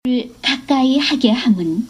가까이 하게 함은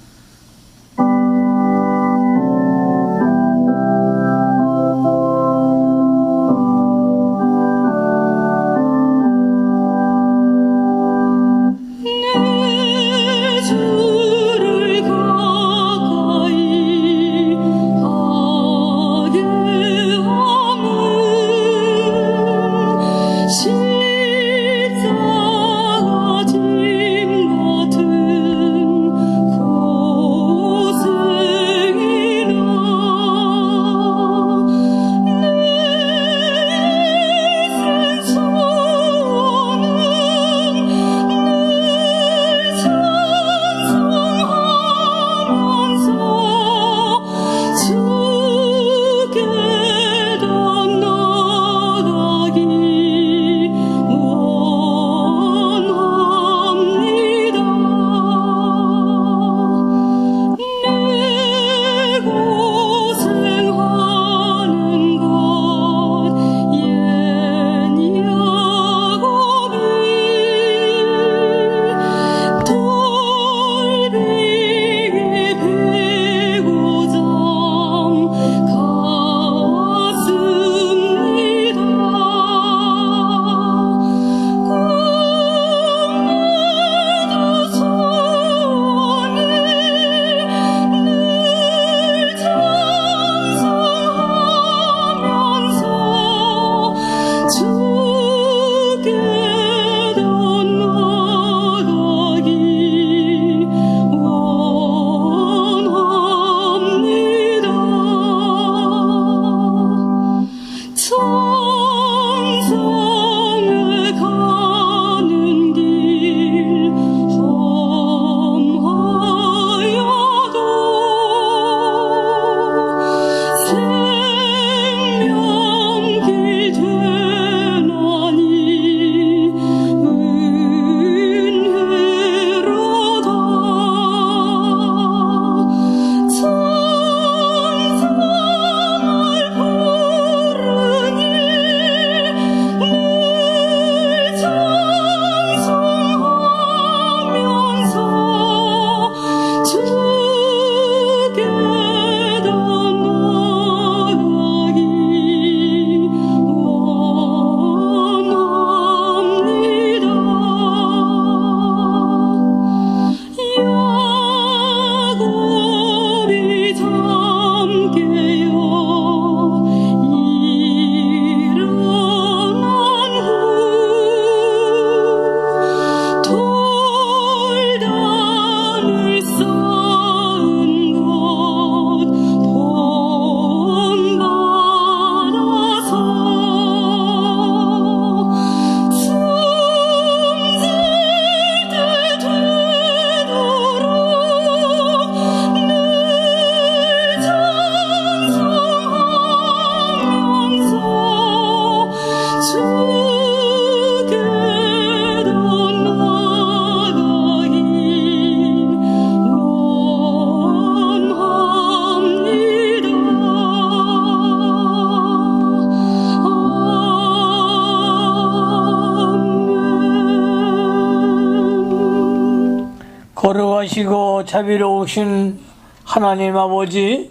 거룩하시고 자비로우신 하나님 아버지,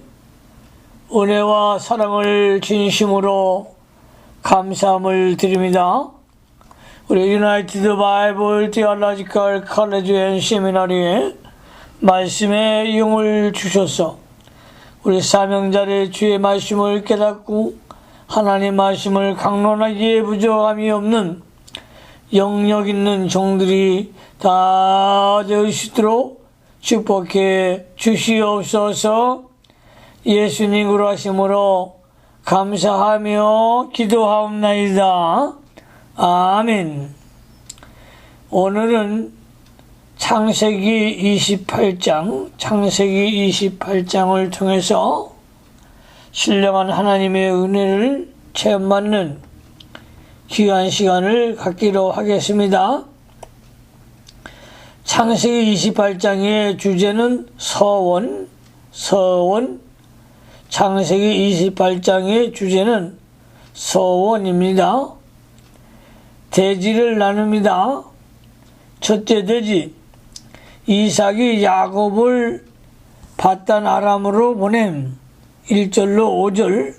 은혜와 사랑을 진심으로 감사함을 드립니다. 우리 유나이티드 바이블 디알라지컬 칼레지 앤 세미나리에 말씀의 영을 주셔서 우리 사명자의 주의 말씀을 깨닫고 하나님 말씀을 강론하기에 부족함이 없는 영역 있는 종들이 다 되시도록 축복해 주시옵소서. 예수님으로 하심으로 감사하며 기도하옵나이다. 아멘. 오늘은 창세기 28장을 통해서 신령한 하나님의 은혜를 체험받는 귀한 시간을 갖기로 하겠습니다. 창세기 28장의 주제는 서원. 창세기 28장의 주제는 서원입니다. 대지를 나눕니다. 첫째 대지, 이삭이 야곱을 바단 아람으로 보냄. 1절로 5절.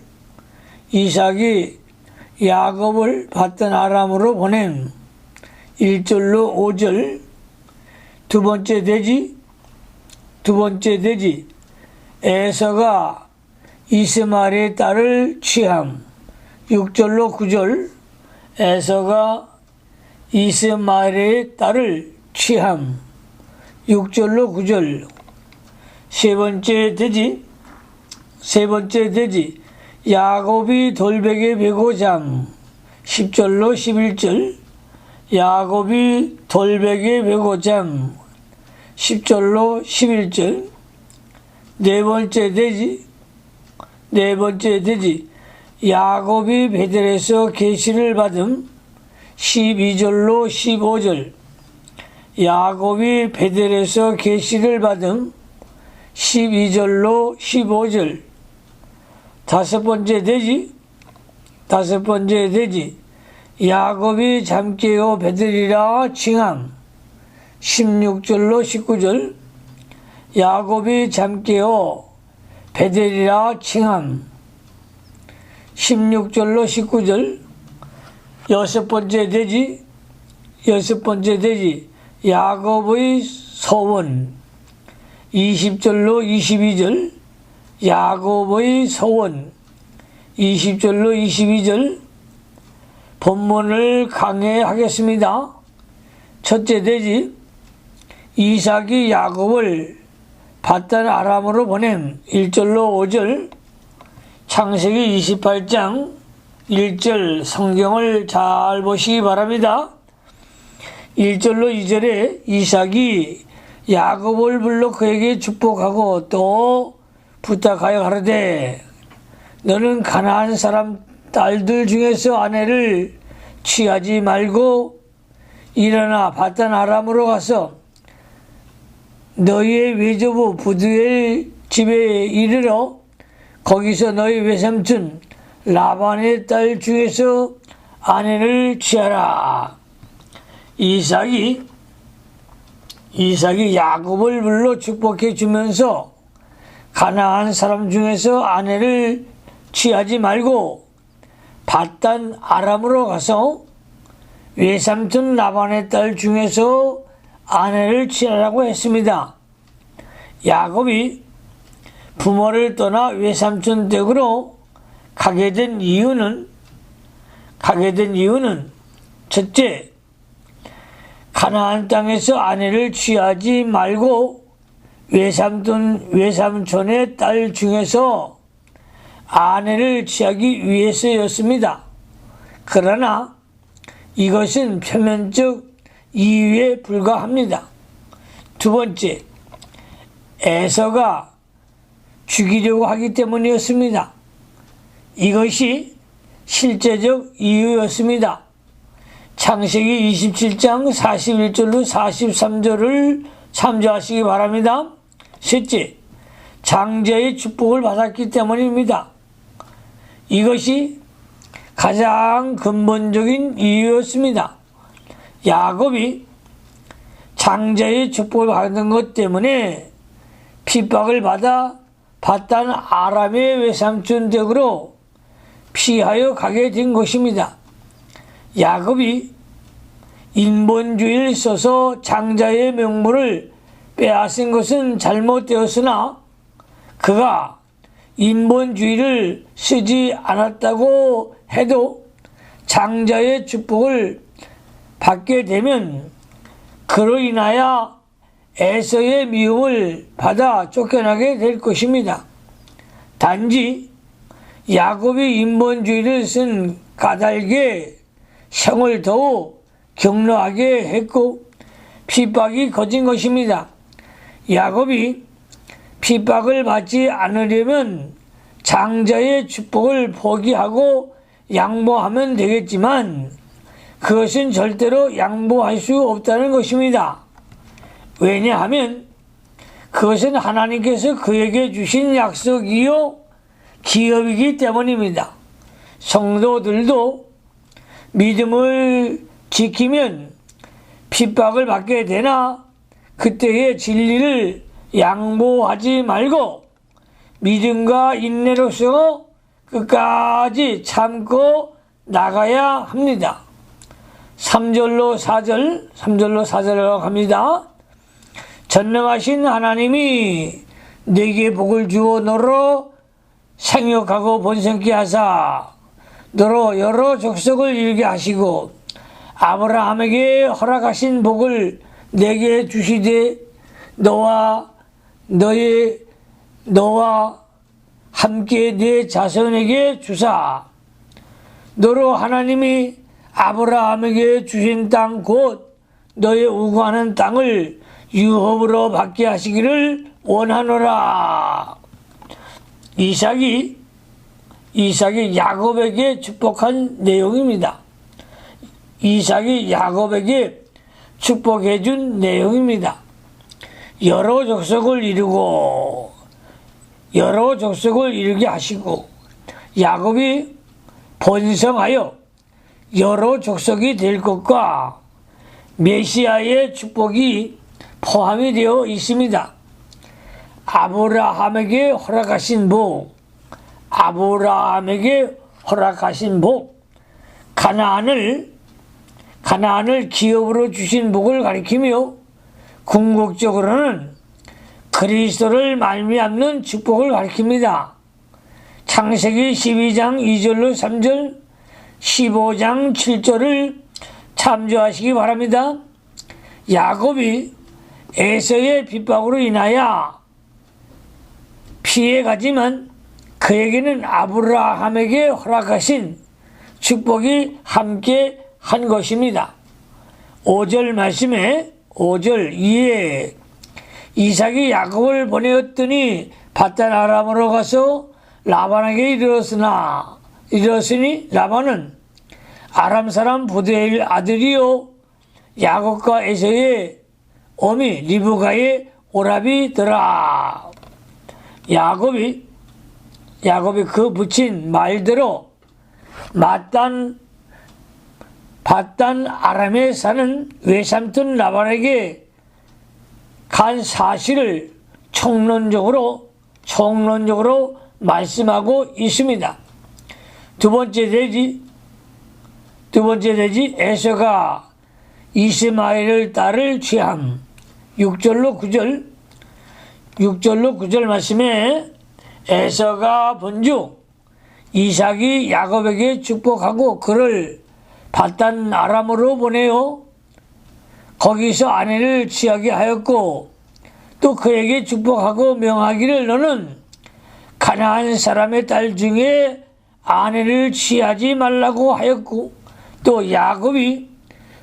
이삭이 야곱을 바단 아람으로 보냄. 1절로 5절. 두 번째 돼지. 에서가 이스마엘의 딸을 취함. 6절로 9절. 에서가 이스마엘의 딸을 취함. 6절로 9절. 세 번째 돼지. 야곱이 돌베개 베고 잠. 10절로 11절. 야곱이 돌베개 베고 잠. 10절로 11절. 네 번째 돼지. 야곱이 베델에서 계시를 받음. 12절로 15절. 야곱이 베델에서 계시를 받음. 12절로 15절. 다섯 번째 돼지. 야곱이 잠 깨어 베델이라 칭함. 16절로 19절. 야곱이 잠 깨어 베델이라 칭함. 16절로 19절. 여섯 번째 돼지. 야곱의 서원. 20절로 22절. 야곱의 서원. 20절로 22절. 본문을 강해하겠습니다. 첫째 돼지. 이삭이 야곱을 바단 아람으로 보냄. 1절로 5절. 창세기 28장 1절 성경을 잘 보시기 바랍니다. 1절로 2절에 이삭이 야곱을 불러 그에게 축복하고 또 부탁하여 가로되 너는 가나안 사람 딸들 중에서 아내를 취하지 말고 일어나 바단 아람으로 가서 너희의 외조부 부두엘 집에 이르러 거기서 너희 외삼촌 라반의 딸 중에서 아내를 취하라. 이삭이 야곱을 불러 축복해 주면서 가나안 사람 중에서 아내를 취하지 말고 바단 아람으로 가서 외삼촌 라반의 딸 중에서 아내를 취하라고 했습니다. 야곱이 부모를 떠나 외삼촌 댁으로 가게 된 이유는 첫째, 가나안 땅에서 아내를 취하지 말고 외삼촌의 딸 중에서 아내를 취하기 위해서였습니다. 그러나 이것은 표면적 이유에 불과합니다. 두 번째, 에서가 죽이려고 하기 때문이었습니다. 이것이 실제적 이유였습니다. 창세기 27장 41절로 43절을 참조하시기 바랍니다. 셋째, 장자의 축복을 받았기 때문입니다. 이것이 가장 근본적인 이유였습니다. 야곱이 장자의 축복을 받은 것 때문에 핍박을 받아 바단 아람의 외삼촌 댁으로 피하여 가게 된 것입니다. 야곱이 인본주의를 써서 장자의 명물을 빼앗은 것은 잘못되었으나 그가 인본주의를 쓰지 않았다고 해도 장자의 축복을 받게 되면 그로 인하여 에서의 미움을 받아 쫓겨나게 될 것입니다. 단지 야곱이 인본주의를 쓴 까닭에 형을 더욱 격노하게 했고 핍박이 거진 것입니다. 야곱이 핍박을 받지 않으려면 장자의 축복을 포기하고 양보하면 되겠지만 그것은 절대로 양보할 수 없다는 것입니다. 왜냐하면 그것은 하나님께서 그에게 주신 약속이요 기업이기 때문입니다. 성도들도 믿음을 지키면 핍박을 받게 되나 그때의 진리를 양보하지 말고 믿음과 인내로서 끝까지 참고 나가야 합니다. 3절로 4절로 갑니다. 전능하신 하나님이 내게 복을 주어 너로 생육하고 번성케 하사 너로 여러 족속을 이루게 하시고 아브라함에게 허락하신 복을 내게 주시되 너와 함께 내 자손에게 주사 너로 하나님이 아브라함에게 주신 땅 곧 너의 우거하는 땅을 유업으로 받게 하시기를 원하노라. 이삭이 야곱에게 축복한 내용입니다. 이삭이 야곱에게 축복해 준 내용입니다. 여러 족속을 이루게 하시고 야곱이 번성하여 여러 족속이 될 것과 메시아의 축복이 포함이 되어 있습니다. 아브라함에게 허락하신 복, 가나안을 기업으로 주신 복을 가리키며 궁극적으로는 그리스도를 말미암는 축복을 가리킵니다. 창세기 12장 2절로 3절, 15장 7절을 참조하시기 바랍니다. 야곱이 에서의 핍박으로 인하여 피해가지만 그에게는 아브라함에게 허락하신 축복이 함께 한 것입니다. 5절 말씀에 5절 이에 이삭이 야곱을 보내었더니 밧단 아람으로 가서 라반에게 이르렀으니 라반은 아람 사람 부두엘 아들이요 야곱과 에서의 어미 리브가의 오라비더라. 야곱이 그 붙인 말대로 밧단 아람에 사는 외삼촌 라반에게 간 사실을 총론적으로 말씀하고 있습니다. 두 번째 돼지 에서가 이스마엘의 딸을 취함. 6절로 9절 말씀에 에서가 본즉 이삭이 야곱에게 축복하고 그를 밧단 아람으로 보내어 거기서 아내를 취하게 하였고 또 그에게 축복하고 명하기를 너는 가나안 사람의 딸 중에 아내를 취하지 말라고 하였고 또 야곱이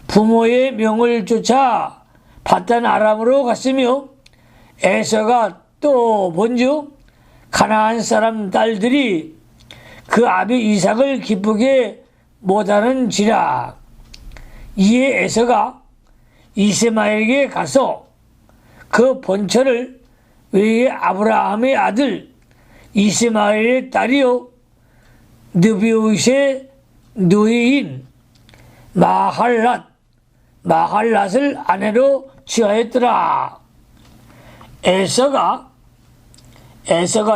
부모의 명을 쫓아 밧단 아람으로 갔으며 에서가 또 본즉 가나안 사람 딸들이 그 아비 이삭을 기쁘게 못하는지라. 이에 에서가 이스마엘에게 가서 그 본처를 외에 아브라함의 아들 이스마엘의 딸이요 느비옷의 누이인 마할랏을 아내로 취하였더라. 에서가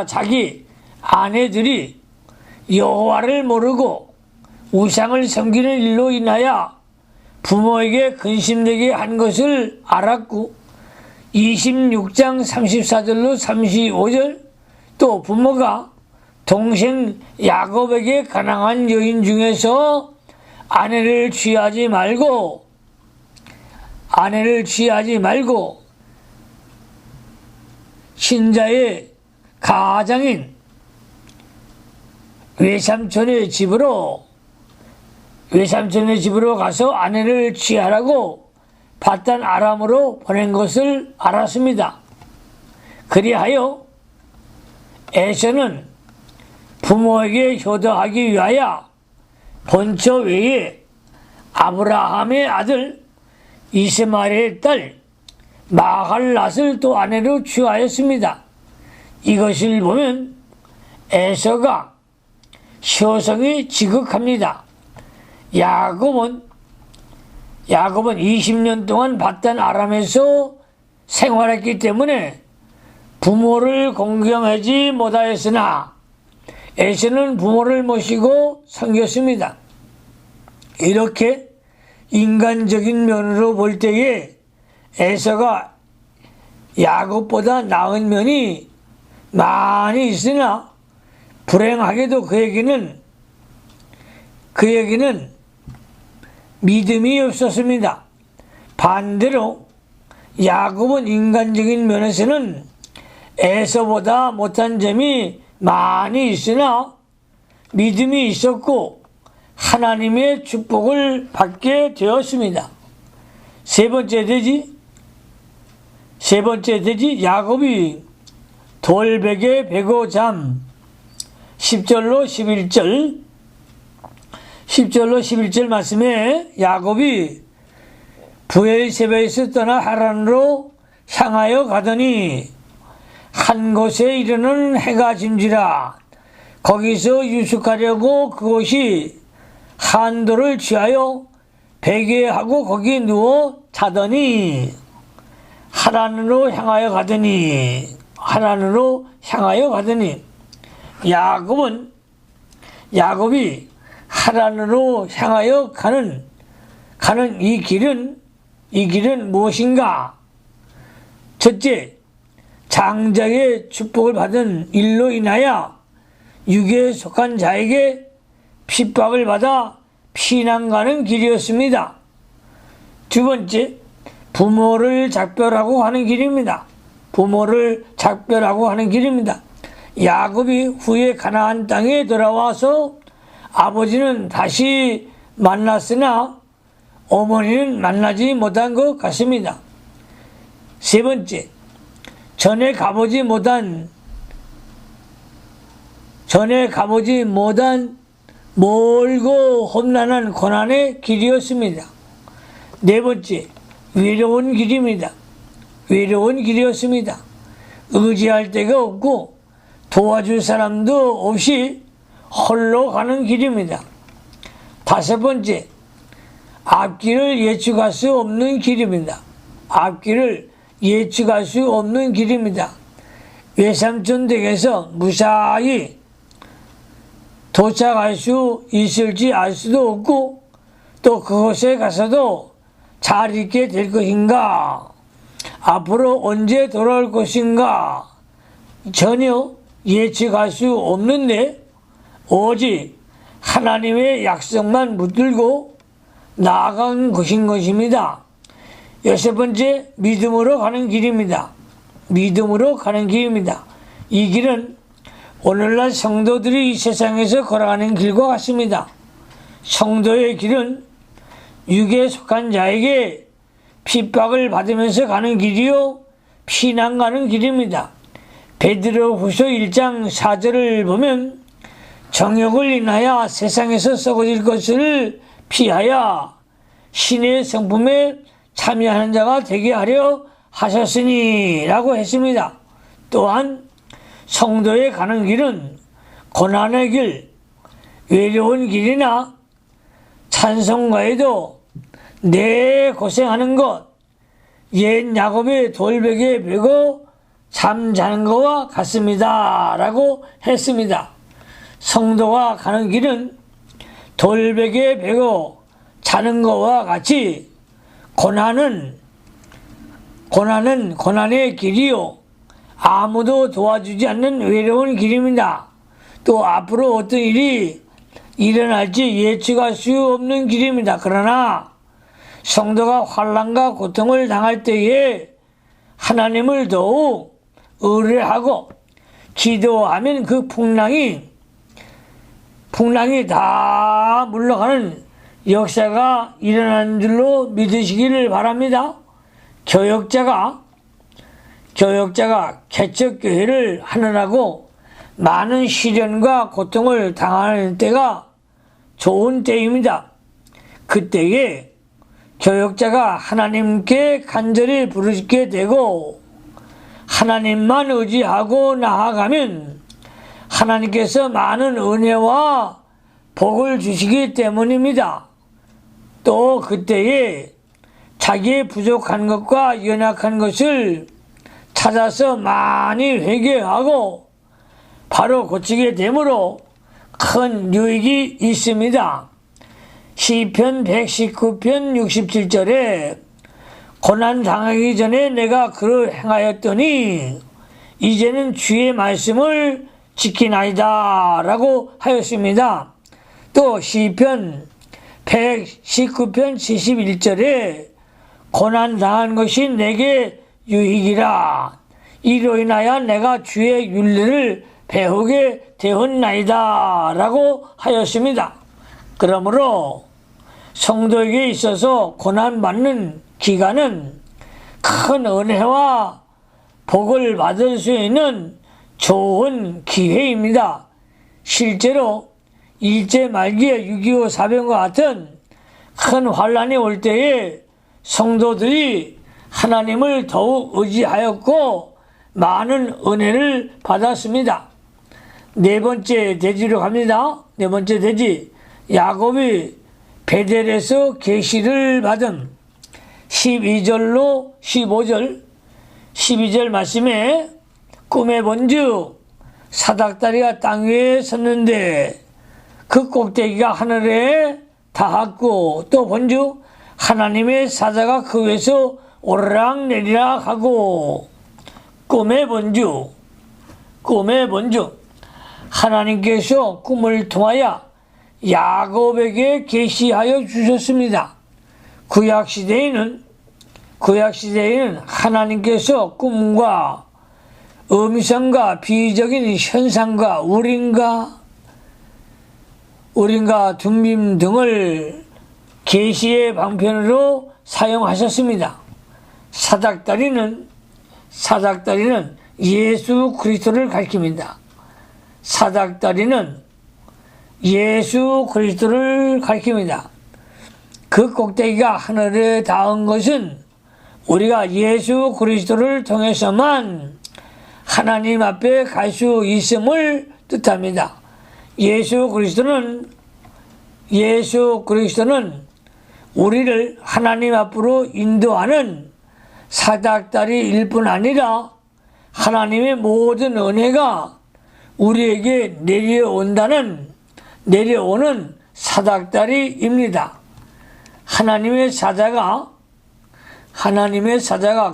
자기 아내들이 여호와를 모르고 우상을 섬기는 일로 인하여 부모에게 근심되게 한 것을 알았고 26장 34절로 35절 또 부모가 동생 야곱에게 가난한 여인 중에서 아내를 취하지 말고 신자의 가장인 외삼촌의 집으로 가서 아내를 취하라고 밧단 아람으로 보낸 것을 알았습니다. 그리하여 에서는 부모에게 효도하기 위하여 본처 외에 아브라함의 아들 이스마엘의 딸 마할랏을 또 아내로 취하였습니다. 이것을 보면 에서가 효성이 지극합니다. 야곱은 20년 동안 밧단 아람에서 생활했기 때문에 부모를 공경하지 못하였으나 에서는 부모를 모시고 섬겼습니다. 이렇게 인간적인 면으로 볼 때에 에서가 야곱보다 나은 면이 많이 있으나 불행하게도 그에게는 믿음이 없었습니다. 반대로 야곱은 인간적인 면에서는 에서보다 못한 점이 많이 있으나 믿음이 있었고 하나님의 축복을 받게 되었습니다. 세 번째 돼지 야곱이 돌베개 베고 잠 10절로 11절 말씀에 야곱이 브에르세바에서 떠나 하란으로 향하여 가더니 한 곳에 이르는 해가 진지라 거기서 유숙하려고 그곳이 한도를 취하여 베개하고 거기에 누워 자더니 하란으로 향하여 가더니 야곱이 하란으로 향하여 가는 이 길은 무엇인가? 첫째, 장자의 축복을 받은 일로 인하여 육에 속한 자에게 핍박을 받아 피난 가는 길이었습니다. 두 번째, 부모를 작별하고 하는 길입니다. 야곱이 후에 가나안 땅에 돌아와서 아버지는 다시 만났으나 어머니는 만나지 못한 것 같습니다. 세 번째, 전에 가보지 못한 멀고 험난한 고난의 길이었습니다. 네 번째, 외로운 길이었습니다. 의지할 데가 없고 도와줄 사람도 없이 홀로 가는 길입니다. 다섯 번째, 앞길을 예측할 수 없는 길입니다. 외삼촌 댁에서 무사히 도착할 수 있을지 알 수도 없고 또 그곳에 가서도 잘 있게 될 것인가, 앞으로 언제 돌아올 것인가 전혀 예측할 수 없는데 오직 하나님의 약속만 붙들고 나아간 것입니다. 여섯 번째, 믿음으로 가는 길입니다. 이 길은 오늘날 성도들이 이 세상에서 걸어가는 길과 같습니다. 성도의 길은 육에 속한 자에게 핍박을 받으면서 가는 길이요 피난 가는 길입니다. 베드로후서 1장 4절을 보면 정욕을 인하여 세상에서 썩어질 것을 피하여 신의 성품에 참여하는 자가 되게 하려 하셨으니 라고 했습니다. 또한 성도의 가는 길은 고난의 길, 외로운 길이나 찬송가에도 내 고생하는 것, 옛 야곱의 돌베개 베고 잠자는 것과 같습니다 라고 했습니다. 성도가 가는 길은 돌베개 베고 자는 것과 같이 고난의 길이요 아무도 도와주지 않는 외로운 길입니다. 또 앞으로 어떤 일이 일어날지 예측할 수 없는 길입니다. 그러나 성도가 환난과 고통을 당할 때에 하나님을 더욱 의뢰하고 기도하면 그 풍랑이 다 물러가는 역사가 일어나는 줄로 믿으시기를 바랍니다. 교역자가 개척교회를 하느라고 많은 시련과 고통을 당하는 때가 좋은 때입니다. 그때에 교역자가 하나님께 간절히 부르짖게 되고 하나님만 의지하고 나아가면 하나님께서 많은 은혜와 복을 주시기 때문입니다. 또 그때에 자기의 부족한 것과 연약한 것을 찾아서 많이 회개하고 바로 고치게 되므로 큰 유익이 있습니다. 시편 119편 67절에 고난 당하기 전에 내가 그를 행하였더니 이제는 주의 말씀을 지키나이다 라고 하였습니다. 또 시편 119편 71절에 고난 당한 것이 내게 유익이라 이로 인하여 내가 주의 윤리를 배우게 되었나이다 라고 하였습니다. 그러므로 성도에게 있어서 고난받는 기간은 큰 은혜와 복을 받을 수 있는 좋은 기회입니다. 실제로 일제 말기에 6.25 사병과 같은 큰 환란이 올 때에 성도들이 하나님을 더욱 의지하였고 많은 은혜를 받았습니다. 네 번째 대지로 갑니다. 네 번째 대지, 야곱이 베델에서 계시를 받은 12절로 15절 12절 말씀에 꿈에 본즉 사닥다리가 땅 위에 섰는데 그 꼭대기가 하늘에 닿았고 또 본즉 하나님의 사자가 그 위에서 오르락 내리락 하고 꿈에 본즉 하나님께서 꿈을 통하여 야곱에게 계시하여 주셨습니다. 구약시대에는 하나님께서 꿈과 음성과 비적인 현상과 우린과 둠빔 등을 계시의 방편으로 사용하셨습니다. 사닥다리는 예수 그리스도를 가리킵니다. 사닥다리는 예수 그리스도를 가리킵니다. 그 꼭대기가 하늘에 닿은 것은 우리가 예수 그리스도를 통해서만 하나님 앞에 갈 수 있음을 뜻합니다. 예수 그리스도는 우리를 하나님 앞으로 인도하는 사닥다리일 뿐 아니라 하나님의 모든 은혜가 우리에게 내려오는 사닥다리입니다. 하나님의 사자가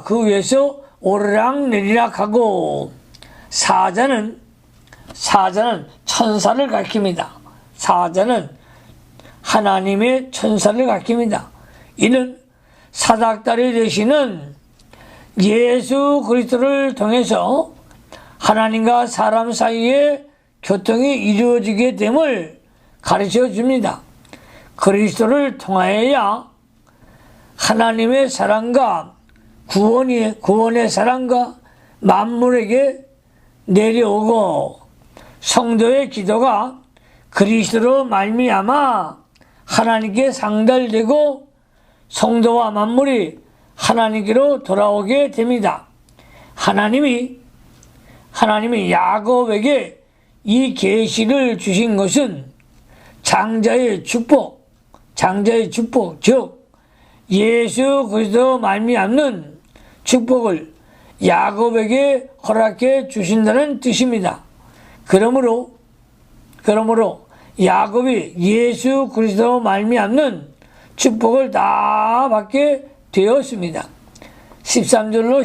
그 위에서 오르락 내리락 하고 사자는 천사를 가리킵니다. 사자는 하나님의 천사를 가리킵니다. 이는 사닥다리 되시는 예수 그리스도를 통해서 하나님과 사람 사이에 교통이 이루어지게 됨을 가르쳐 줍니다. 그리스도를 통하여야 하나님의 사랑과 구원의 사랑과 만물에게 내려오고 성도의 기도가 그리스도로 말미암아 하나님께 상달되고 성도와 만물이 하나님께로 돌아오게 됩니다. 하나님이 야곱에게 이 계시를 주신 것은 장자의 축복, 즉 예수 그리스도 말미암는 축복을 야곱에게 허락해 주신다는 뜻입니다. 그러므로 야곱이 예수 그리스도 말미암는 축복을 다 받게 되었습니다. 13절로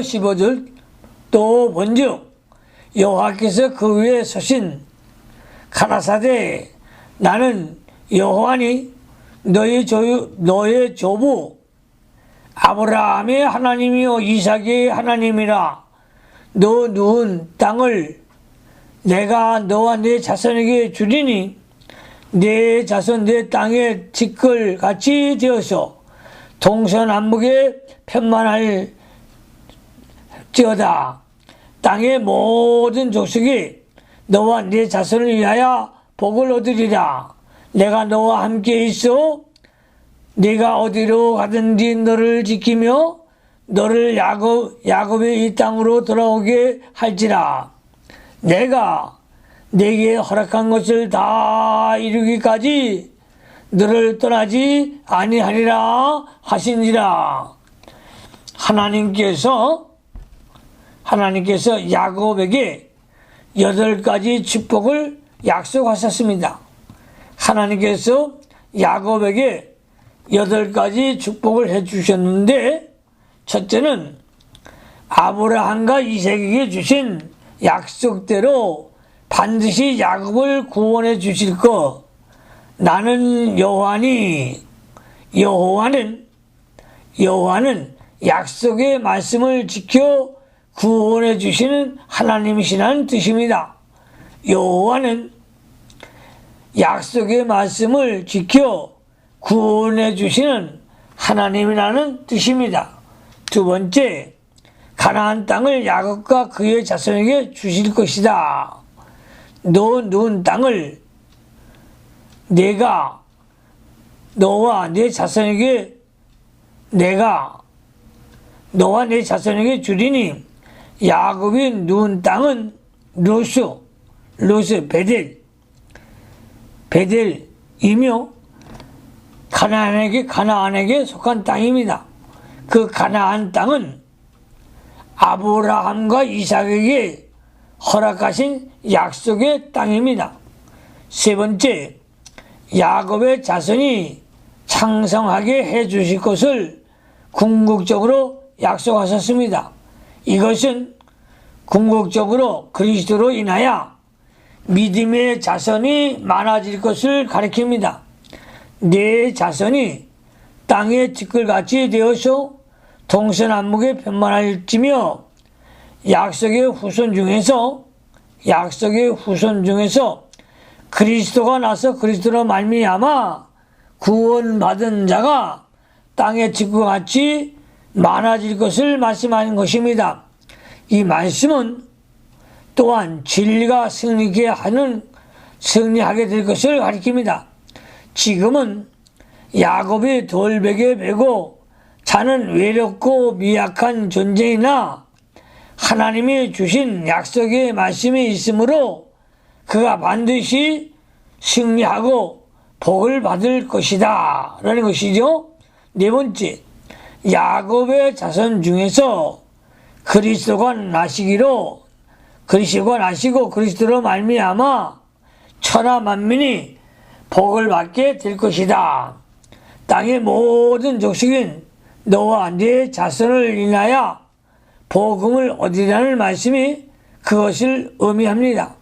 15절 또 본즉 여호와께서 그 위에 서신 가라사대 나는 여호와니 너의 조부 아브라함의 하나님이요 이삭의 하나님이라. 너 누운 땅을 내가 너와 네 자손에게 주리니 네 자손 네 땅에 직글 같이 되어서 동서남북에 편만할지어다. 땅의 모든 족속이 너와 네 자손을 위하여 복을 얻으리라. 내가 너와 함께 있어 네가 어디로 가든지 너를 지키며 너를 야곱의 이 땅으로 돌아오게 할지라. 내가 네게 허락한 것을 다 이루기까지 너를 떠나지 아니하리라 하시니라. 하나님께서 야곱에게 8가지 축복을 약속하셨습니다. 하나님께서 야곱에게 8가지 축복을 해주셨는데, 첫째는 아브라함과 이삭에게 주신 약속대로 반드시 야곱을 구원해 주실 것. 나는 여호와니. 여호와는 약속의 말씀을 지켜 구원해 주시는 하나님이시라는 뜻입니다. 여호와는 약속의 말씀을 지켜 구원해 주시는 하나님이라는 뜻입니다. 두 번째, 가나안 땅을 야곱과 그의 자손에게 주실 것이다. 너 누운 땅을 내가 너와 내 자손에게 주리니, 야곱이 누운 땅은 루스 베델이며 가나안에게 속한 땅입니다. 그 가나안 땅은 아브라함과 이삭에게 허락하신 약속의 땅입니다. 세 번째, 야곱의 자손이 창성하게 해 주실 것을 궁극적으로 약속하셨습니다. 이것은 궁극적으로 그리스도로 인하여 믿음의 자손이 많아질 것을 가리킵니다. 내 자손이 땅의 티끌같이 되어서 동서남북에 편만할지며 약속의 후손 중에서 그리스도가 나서 그리스도로 말미암아 구원받은 자가 땅의 티끌같이 많아질 것을 말씀하는 것입니다. 이 말씀은 또한 진리가 승리하게 될 것을 가리킵니다. 지금은 야곱이 돌베개 베고 자는 외롭고 미약한 존재이나 하나님이 주신 약속의 말씀이 있으므로 그가 반드시 승리하고 복을 받을 것이다 라는 것이죠. 네 번째, 야곱의 자손 중에서 그리스도가 나시고 그리스도로 말미암아 천하 만민이 복을 받게 될 것이다. 땅의 모든 족속인 너와 네 자손을 인하여 복음을 얻으리라는 말씀이 그것을 의미합니다.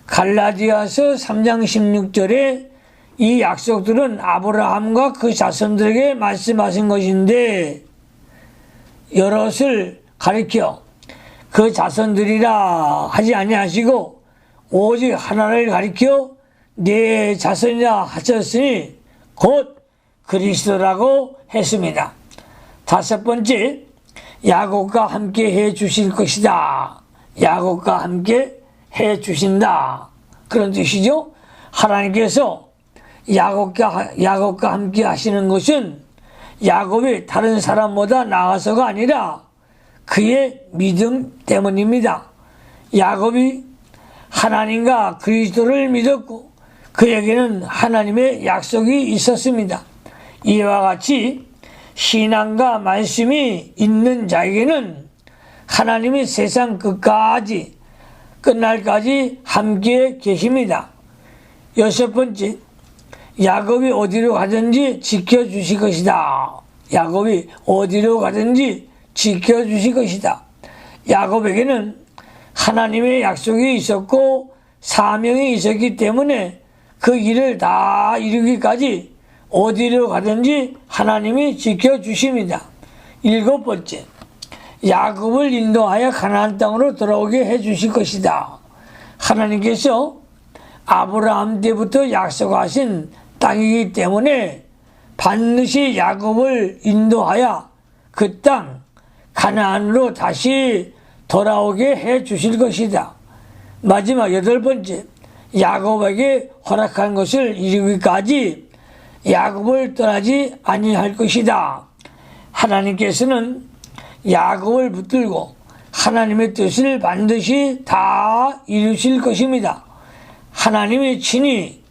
갈라디아서 3장 16절에 이 약속들은 아브라함과 그 자손들에게 말씀하신 것인데, 여럿을 가리켜 그 자손들이라 하지 아니하시고 오직 하나를 가리켜 네 자손이라 하셨으니 곧 그리스도라고 했습니다. 다섯 번째, 야곱과 함께 해 주실 것이다. 야곱과 함께 해 주신다. 그런 뜻이죠. 하나님께서 야곱과 함께 하시는 것은 야곱이 다른 사람보다 나아서가 아니라 그의 믿음 때문입니다. 야곱이 하나님과 그리스도를 믿었고 그에게는 하나님의 약속이 있었습니다. 이와 같이 신앙과 말씀이 있는 자에게는 하나님이 세상 끝날까지 함께 계십니다. 여섯 번째, 야곱이 어디로 가든지 지켜주실 것이다. 야곱이 어디로 가든지 지켜주실 것이다. 야곱에게는 하나님의 약속이 있었고 사명이 있었기 때문에 그 일을 다 이루기까지 어디로 가든지 하나님이 지켜주십니다. 일곱 번째, 야곱을 인도하여 가나안 땅으로 돌아오게 해주실 것이다. 하나님께서 아브라함 때부터 약속하신 땅이기 때문에 반드시 야곱을 인도하여 그 땅 가나안으로 다시 돌아오게 해주실 것이다. 마지막 여덟 번째, 야곱에게 허락한 것을 이루기까지 야곱을 떠나지 아니할 것이다. 하나님께서는 야곱을 붙들고 하나님의 뜻을 반드시 다 이루실 것입니다. 하나님이 친히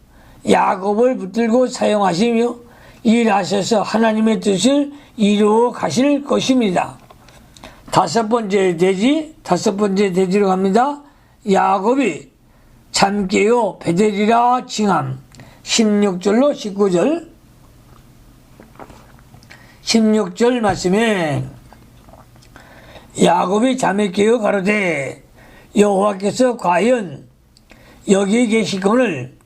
야곱을 붙들고 사용하시며 일하셔서 하나님의 뜻을 이루어 가실 것입니다. 다섯 번째 돼지로 갑니다. 야곱이 잠깨어 베델이라 칭함. 16절로 19절. 16절 말씀에 야곱이 잠에 깨어 가로되 여호와께서 과연 여기 계시거늘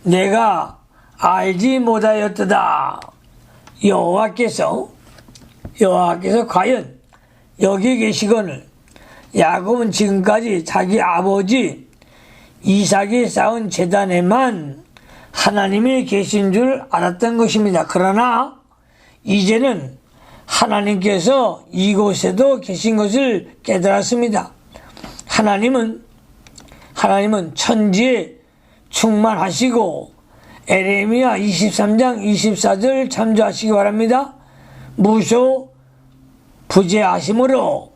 내가 알지 못하였도다. 여호와께서 과연 여기 계시거늘 야곱은 지금까지 자기 아버지 이삭이 쌓은 제단에만 하나님이 계신 줄 알았던 것입니다. 그러나 이제는 하나님께서 이곳에도 계신 것을 깨달았습니다. 하나님은 천지에 충만하시고 에레미야 23장 24절 참조하시기 바랍니다. 무소 부재하심으로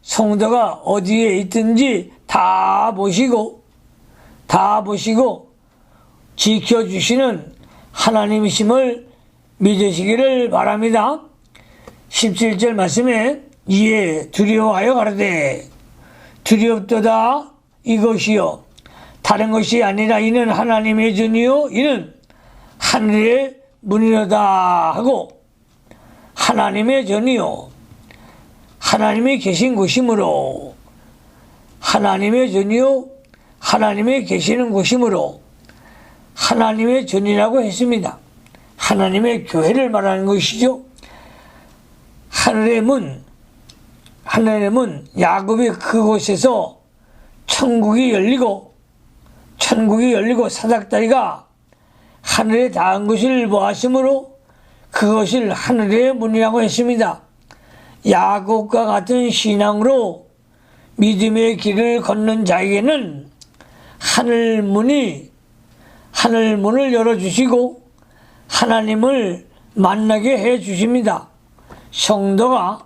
성도가 어디에 있든지 다 보시고 지켜주시는 하나님이심을 믿으시기를 바랍니다. 17절 말씀에 이에 두려워하여 가로되 두렵도다 이것이요 다른 것이 아니라 이는 하나님의 전이요 이는 하늘의 문이로다 하고 하나님의 전이요 하나님이 계신 곳이므로 하나님의 전이요 하나님이 계시는 곳이므로 하나님의 전이라고 했습니다. 하나님의 교회를 말하는 것이죠. 하늘의 문 야곱이 그곳에서 천국이 열리고 사닥다리가 하늘에 닿은 것을 보았으므로 그것을 하늘의 문이라고 했습니다. 야곱과 같은 신앙으로 믿음의 길을 걷는 자에게는 하늘문을 열어주시고 하나님을 만나게 해 주십니다. 성도가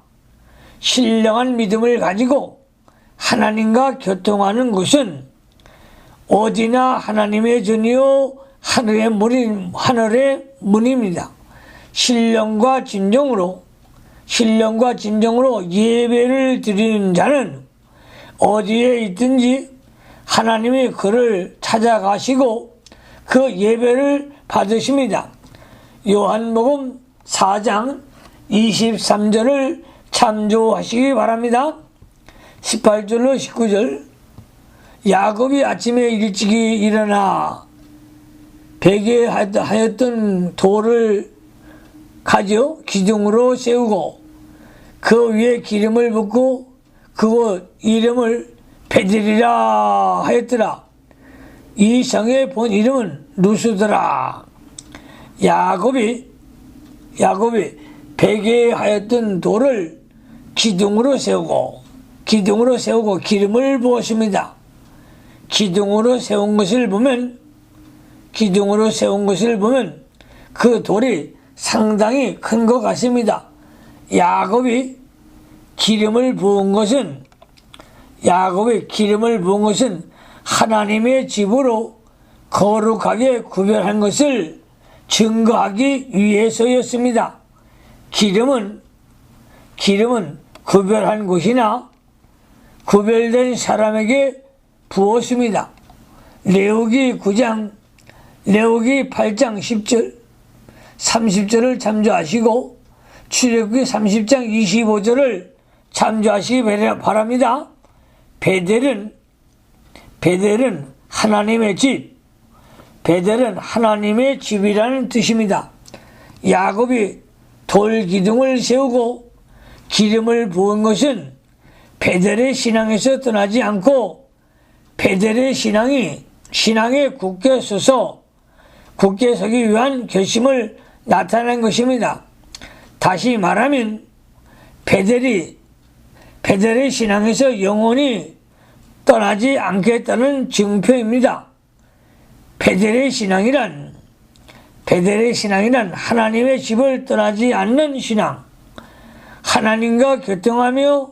신령한 믿음을 가지고 하나님과 교통하는 곳은 어디나 하나님의 전이요 하늘의 문입니다. 신령과 진정으로 예배를 드리는 자는 어디에 있든지 하나님이 그를 찾아가시고 그 예배를 받으십니다. 요한복음 4장 23절을 참조하시기 바랍니다. 18절로 19절 야곱이 아침에 일찍이 일어나 베개 하였던 돌을 가져 기둥으로 세우고 그 위에 기름을 붓고 그곳 이름을 베델이라 하였더라. 이 성의 본 이름은 루스더라. 야곱이 베개 하였던 돌을 기둥으로 세우고 기름을 부었습니다. 기둥으로 세운 것을 보면 그 돌이 상당히 큰 것 같습니다. 야곱이 기름을 부은 것은 하나님의 집으로 거룩하게 구별한 것을 증거하기 위해서였습니다. 기름은 구별한 곳이나 구별된 사람에게 부었습니다. 레위기 8장 10절 30절을 참조하시고 출애굽기 30장 25절을 참조하시기 바랍니다. 베델은 하나님의 집, 베델은 하나님의 집이라는 뜻입니다. 야곱이 돌 기둥을 세우고 기름을 부은 것은 베델의 신앙에서 떠나지 않고 베델의 신앙에 굳게 서기 위한 결심을 나타낸 것입니다. 다시 말하면 베델의 신앙에서 영원히 떠나지 않겠다는 증표입니다. 베델의 신앙이란 하나님의 집을 떠나지 않는 신앙, 하나님과 교통하며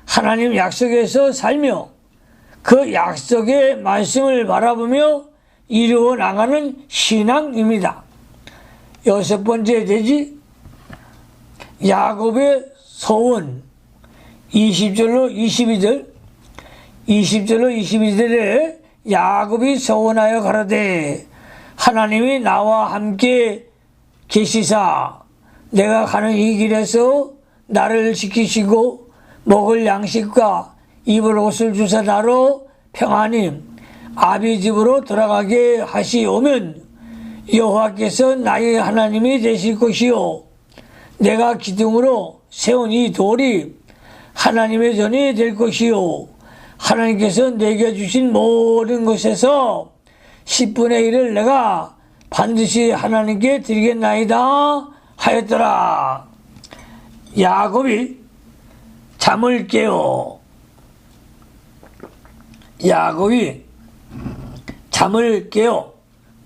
하나님 약속에서 살며 그 약속의 말씀을 바라보며 이루어 나가는 신앙입니다. 여섯 번째 되지 야곱의 소원 20절로 22절에 야곱이 소원하여 가로되 하나님이 나와 함께 계시사 내가 가는 이 길에서 나를 지키시고 먹을 양식과 입을 옷을 주사 나로 평안히 아비 집으로 돌아가게 하시오면 여호와께서 나의 하나님이 되실 것이요 내가 기둥으로 세운 이 돌이 하나님의 전이 될 것이요 하나님께서 내게 주신 모든 것에서 10분의 1을 내가 반드시 하나님께 드리겠나이다 하였더라. 야곱이 잠을 깨어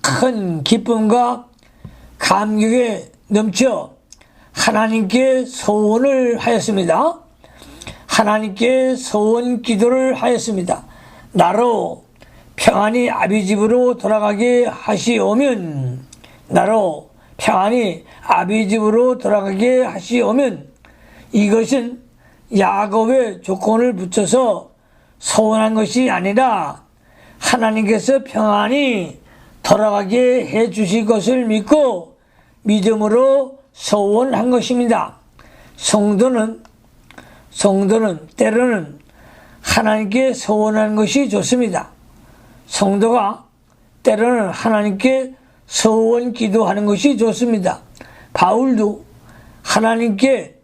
큰 기쁨과 감격에 넘쳐 하나님께 소원을 하였습니다. 하나님께 소원 기도를 하였습니다. 나로 평안히 아비 집으로 돌아가게 하시오면 이것은 야곱의 조건을 붙여서 소원한 것이 아니라 하나님께서 평안히 돌아가게 해 주실 것을 믿고 믿음으로 소원한 것입니다. 성도는 때로는 하나님께 소원하는 것이 좋습니다. 성도가 때로는 하나님께 소원 기도하는 것이 좋습니다. 바울도 하나님께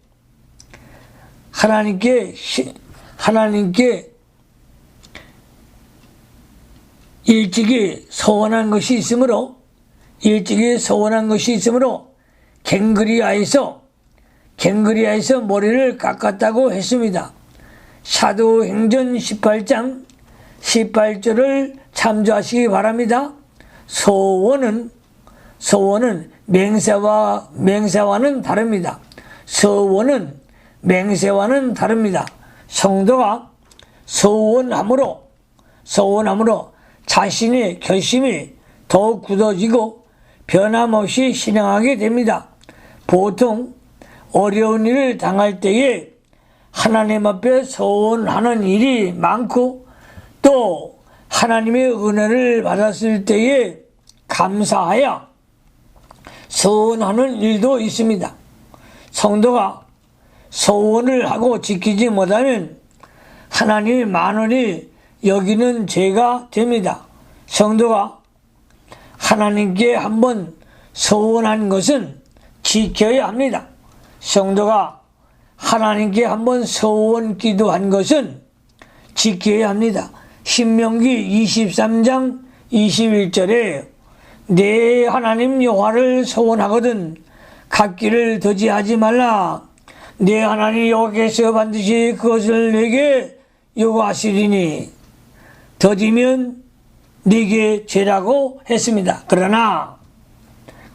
일찍이 소원한 것이 있으므로 갱그리아에서 머리를 깎았다고 했습니다. 사도행전 18장 18절을 참조하시기 바랍니다. 소원은 맹세와는 다릅니다. 성도가 소원함으로 자신의 결심이 더욱 굳어지고 변함없이 신앙하게 됩니다. 보통 어려운 일을 당할 때에 하나님 앞에 소원하는 일이 많고 또 하나님의 은혜를 받았을 때에 감사하여 소원하는 일도 있습니다. 성도가 소원을 하고 지키지 못하면 하나님이 만원히 여기는 죄가 됩니다. 성도가 하나님께 한번 소원한 것은 지켜야 합니다. 성도가 하나님께 한번 소원 기도한 것은 지켜야 합니다. 신명기 23장 21절에 내 하나님 여호와를 소원하거든 갚기를 더디하지 말라. 내 하나님 여호와께서 반드시 그것을 내게 요구하시리니 더디면 네게 죄라고 했습니다.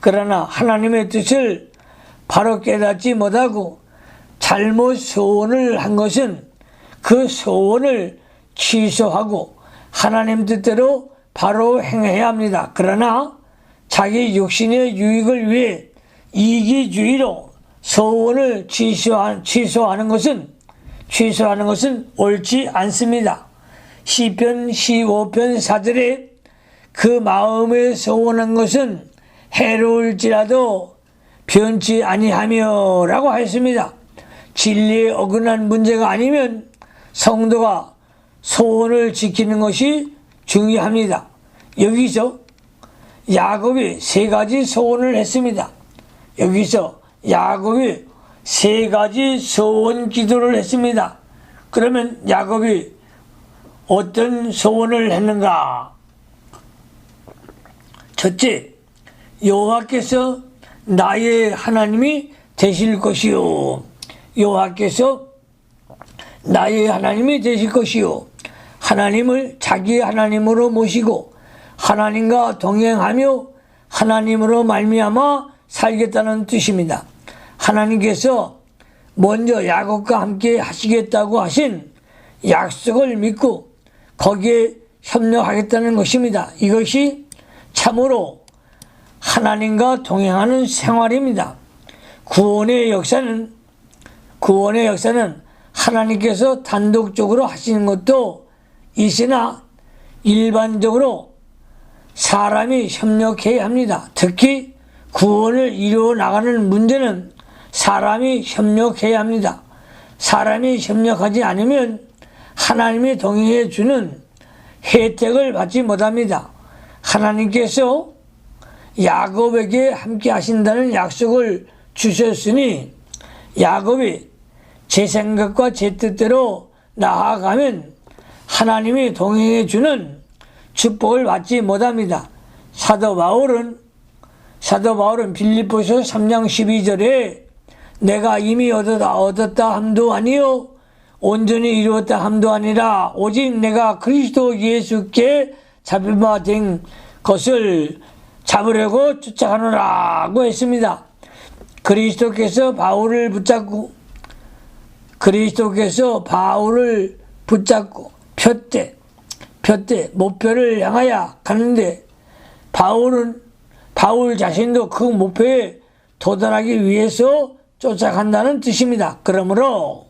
그러나 하나님의 뜻을 바로 깨닫지 못하고 잘못 소원을 한 것은 그 소원을 취소하고 하나님 뜻대로 바로 행해야 합니다. 그러나 자기 육신의 유익을 위해 이기주의로 소원을 취소하는 것은 옳지 않습니다. 시편 15편 4절에 그 마음에 소원한 것은 해로울지라도 변치 아니하며 라고 하였습니다. 진리에 어긋난 문제가 아니면 성도가 소원을 지키는 것이 중요합니다. 여기서 야곱이 세 가지 소원을 했습니다. 그러면 야곱이 어떤 소원을 했는가? 첫째, 여호와께서 나의 하나님이 되실 것이요. 하나님을 자기 하나님으로 모시고 하나님과 동행하며 하나님으로 말미암아 살겠다는 뜻입니다. 하나님께서 먼저 야곱과 함께 하시겠다고 하신 약속을 믿고 거기에 협력하겠다는 것입니다. 이것이 참으로 하나님과 동행하는 생활입니다. 구원의 역사는 하나님께서 단독적으로 하시는 것도 있으나 일반적으로 사람이 협력해야 합니다. 특히 구원을 이루어 나가는 문제는 사람이 협력해야 합니다. 사람이 협력하지 않으면 하나님이 동행해 주는 혜택을 받지 못합니다. 하나님께서 야곱에게 함께 하신다는 약속을 주셨으니 야곱이 제 생각과 제 뜻대로 나아가면 하나님이 동행해 주는 축복을 받지 못합니다. 사도 바울은 빌립보서 3장 12절에 내가 이미 얻었다 함도 아니요 온전히 이루었다 함도 아니라 오직 내가 그리스도 예수께 잡힌 바 된 것을 잡으려고 쫓아가노라고 했습니다. 그리스도께서 바울을 붙잡고 폈대 목표를 향하여 가는데 바울 자신도 그 목표에 도달하기 위해서 쫓아간다는 뜻입니다. 그러므로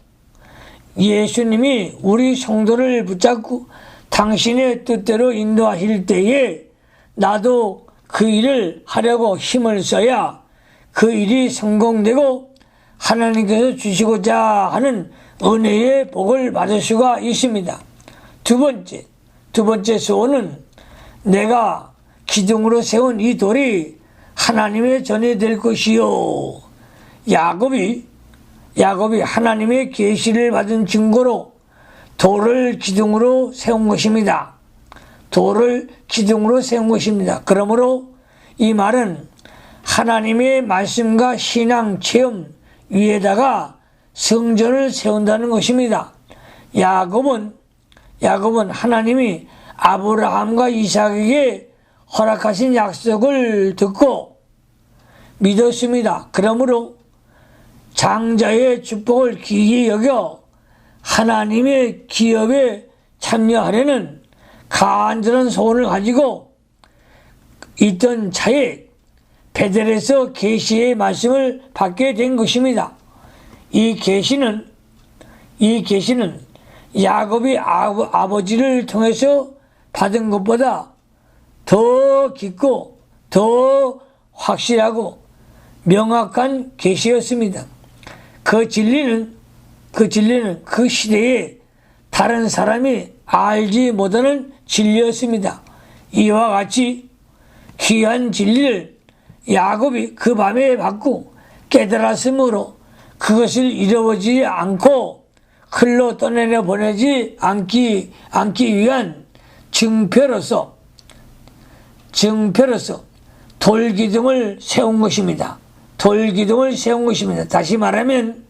예수님이 우리 성도를 붙잡고 당신의 뜻대로 인도하실 때에 나도 그 일을 하려고 힘을 써야 그 일이 성공되고 하나님께서 주시고자 하는 은혜의 복을 받을 수가 있습니다. 두 번째 소원은 내가 기둥으로 세운 이 돌이 하나님의 전이 될 것이요. 야곱이 하나님의 계시를 받은 증거로 돌을 기둥으로 세운 것입니다. 그러므로 이 말은 하나님의 말씀과 신앙 체험 위에다가 성전을 세운다는 것입니다. 야곱은 하나님이 아브라함과 이삭에게 허락하신 약속을 듣고 믿었습니다. 그러므로 장자의 축복을 귀히 여겨 하나님의 기업에 참여하려는 간절한 소원을 가지고 있던 차에 베델에서 계시의 말씀을 받게 된 것입니다. 이 계시는 야곱이 아버지를 통해서 받은 것보다 더 깊고 더 확실하고 명확한 계시였습니다. 그 진리는 그 시대에 다른 사람이 알지 못하는 진리였습니다. 이와 같이 귀한 진리를 야곱이 그 밤에 받고 깨달았으므로 그것을 잃어버리지 않고 흘러 떠내려 보내지 않기 위한 증표로서 돌기둥을 세운 것입니다. 다시 말하면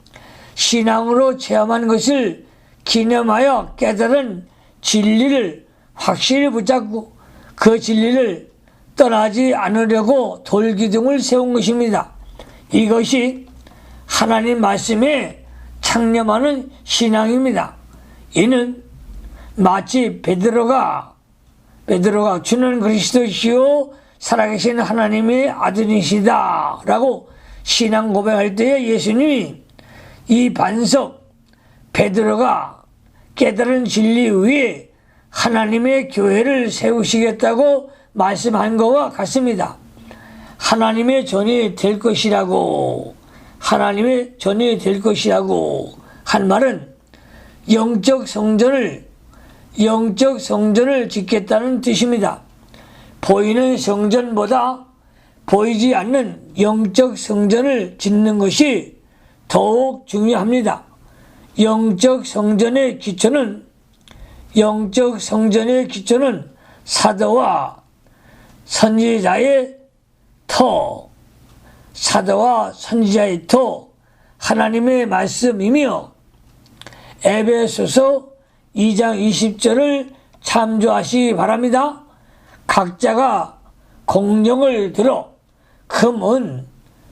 신앙으로 체험한 것을 기념하여 깨달은 진리를 확실히 붙잡고 그 진리를 떠나지 않으려고 돌기둥을 세운 것입니다. 이것이 하나님 말씀에 창념하는 신앙입니다. 이는 마치 베드로가 주는 그리스도시요 살아계신 하나님의 아들이시다 라고 신앙 고백할 때에 예수님이 이 반석 베드로가 깨달은 진리 위에 하나님의 교회를 세우시겠다고 말씀한 것과 같습니다. 하나님의 전이 될 것이라고 한 말은 영적 성전을 짓겠다는 뜻입니다. 보이는 성전보다 보이지 않는 영적 성전을 짓는 것이 더욱 중요합니다. 영적 성전의 기초는 사도와 선지자의 터, 하나님의 말씀이며 에베소서 2장 20절을 참조하시기 바랍니다. 각자가 공령을 들어 금, 은,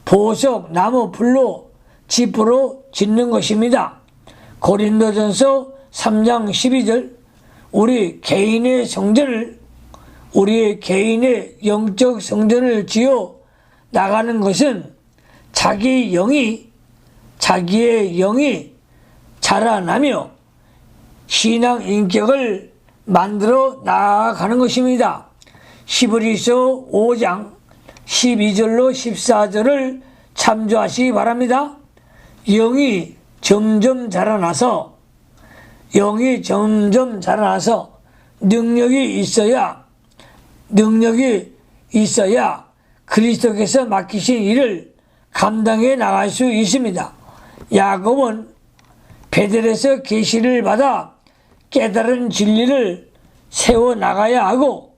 보석, 나무, 풀로 지푸로 짓는 것입니다. 고린도전서 3장 12절, 우리의 개인의 영적 성전을 지어 나가는 것은 자기의 영이 자라나며 신앙 인격을 만들어 나아가는 것입니다. 히브리서 5장 12절로 14절을 참조하시기 바랍니다. 영이 점점 자라나서 능력이 있어야 그리스도께서 맡기신 일을 감당해 나갈 수 있습니다. 야곱은 베델에서 계시를 받아 깨달은 진리를 세워나가야 하고,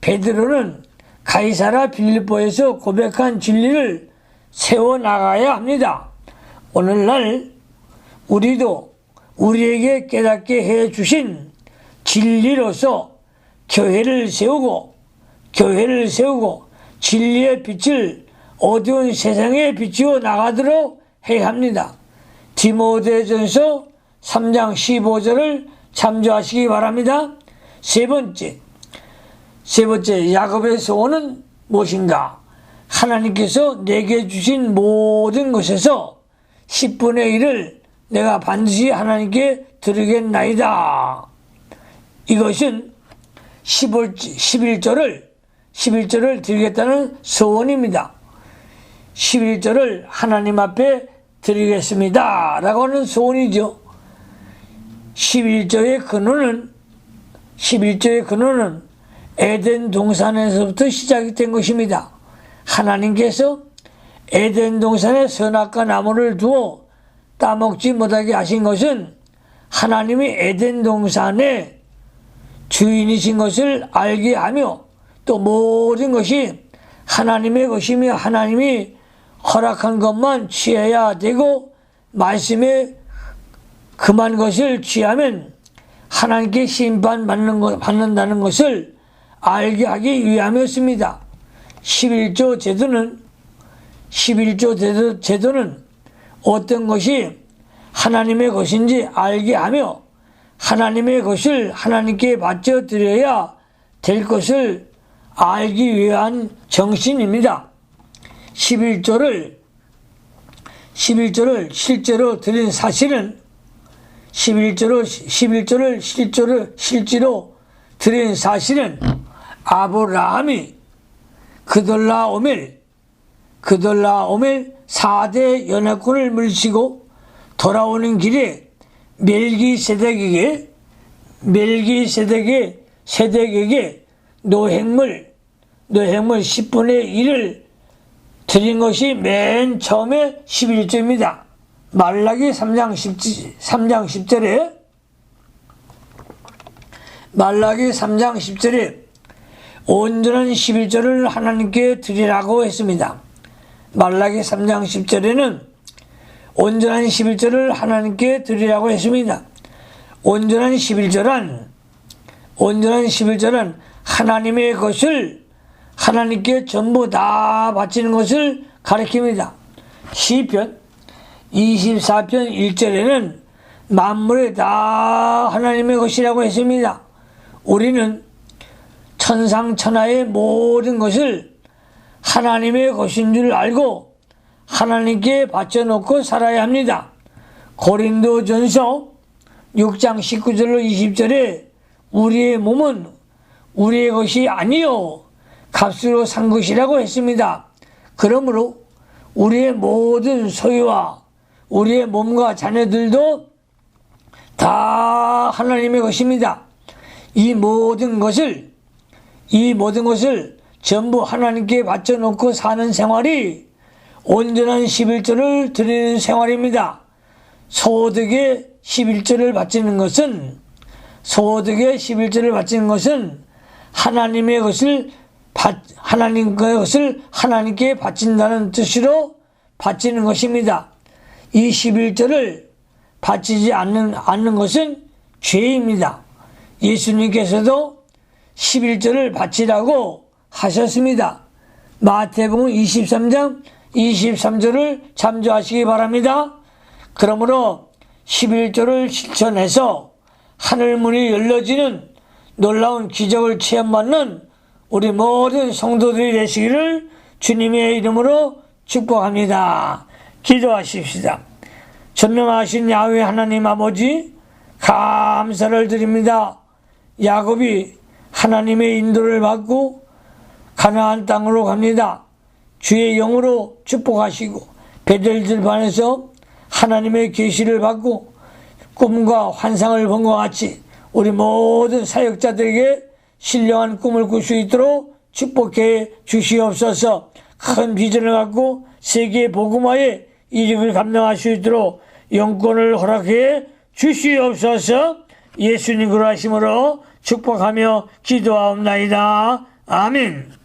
베드로는 가이사라 빌립보에서 고백한 진리를 세워나가야 합니다. 오늘날 우리도 우리에게 깨닫게 해주신 진리로서 교회를 세우고 진리의 빛을 어두운 세상에 비추어 나가도록 해야 합니다. 디모데전서 3장 15절을 참조하시기 바랍니다. 세 번째 야곱의 소원은 무엇인가? 하나님께서 내게 주신 모든 것에서 10분의 1을 내가 반드시 하나님께 드리겠나이다. 이것은 11절을 드리겠다는 소원입니다. 11절을 하나님 앞에 드리겠습니다 라고 하는 소원이죠. 11조의 근원은 에덴 동산에서부터 시작이 된 것입니다. 하나님께서 에덴 동산에 선악과 나무를 두어 따먹지 못하게 하신 것은 하나님이 에덴 동산의 주인이신 것을 알게 하며, 또 모든 것이 하나님의 것이며 하나님이 허락한 것만 취해야 되고, 말씀에 금한 것을 취하면 하나님께 심판받는다는 것을 알게 하기 위함이었습니다. 11조 제도는 어떤 것이 하나님의 것인지 알게 하며 하나님의 것을 하나님께 바쳐 드려야 될 것을 알기 위한 정신입니다. 11조를 실제로 드린 사실은 11조를 실제로 드린 사실은 아브라함이 그돌라오멜 4대 연합군을 물리치고 돌아오는 길에 멜기세덱에게 노획물 10분의 1을 드린 것이 맨 처음에 11조입니다. 말라기 3장 10절에 온전한 11조를 하나님께 드리라고 했습니다. 말라기 3장 10절에는 온전한 11조를 하나님께 드리라고 했습니다. 온전한 11조란 하나님의 것을 하나님께 전부 다 바치는 것을 가리킵니다. 시편 24편 1절에는 만물이 다 하나님의 것이라고 했습니다. 우리는 천상천하의 모든 것을 하나님의 것인 줄 알고 하나님께 바쳐놓고 살아야 합니다. 고린도전서 6장 19절로 20절에 우리의 몸은 우리의 것이 아니요 값으로 산 것이라고 했습니다. 그러므로 우리의 모든 소유와 우리의 몸과 자녀들도 다 하나님의 것입니다. 이 모든 것을 전부 하나님께 바쳐놓고 사는 생활이 온전한 11조를 드리는 생활입니다. 소득의 11조를 바치는 것은 하나님의 것을 하나님께 바친다는 뜻으로 바치는 것입니다. 이 11조를 바치지 않는 것은 죄입니다. 예수님께서도 11조를 바치라고 하셨습니다. 마태복음 23장 23절을 참조하시기 바랍니다. 그러므로 11조를 실천해서 하늘문이 열려지는 놀라운 기적을 체험받는 우리 모든 성도들이 되시기를 주님의 이름으로 축복합니다. 기도하십시다. 전능하신 야훼 하나님 아버지, 감사를 드립니다. 야곱이 하나님의 인도를 받고 가나안 땅으로 갑니다. 주의 영으로 축복하시고 베델들반에서 하나님의 계시를 받고 꿈과 환상을 본 것 같이 우리 모든 사역자들에게 신령한 꿈을 꿀 수 있도록 축복해 주시옵소서. 큰 비전을 갖고 세계 복음화의 이익을 감당할 수 있도록 영권을 허락해 주시옵소서. 예수님 그러하심으로 축복하며 기도하옵나이다. 아멘.